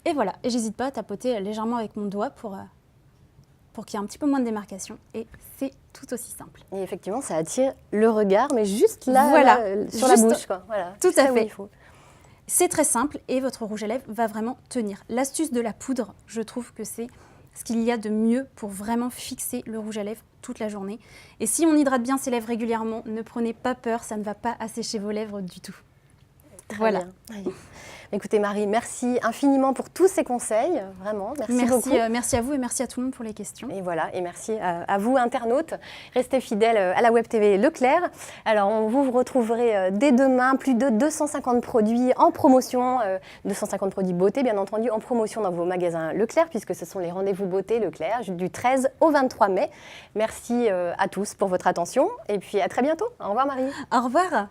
Et voilà, et j'hésite pas à tapoter légèrement avec mon doigt pour qu'il y ait un petit peu moins de démarcation. Et c'est tout aussi simple. Et effectivement, ça attire le regard, mais juste là, voilà, là sur la bouche, quoi. Voilà, tout à fait. faut. C'est très simple et votre rouge à lèvres va vraiment tenir. L'astuce de la poudre, je trouve que c'est ce qu'il y a de mieux pour vraiment fixer le rouge à lèvres toute la journée. Et si on hydrate bien ses lèvres régulièrement, ne prenez pas peur, ça ne va pas assécher vos lèvres du tout. Très Voilà. bien. Écoutez Marie, merci infiniment pour tous ces conseils, vraiment, merci beaucoup. Merci à vous et merci à tout le monde pour les questions. Et voilà, et merci à vous internautes. Restez fidèles à la Web TV Leclerc. Alors vous retrouverez dès demain plus de 250 produits en promotion, 250 produits beauté bien entendu, en promotion dans vos magasins Leclerc, puisque ce sont les rendez-vous beauté Leclerc du 13 au 23 mai. Merci à tous pour votre attention et puis à très bientôt. Au revoir Marie. Au revoir.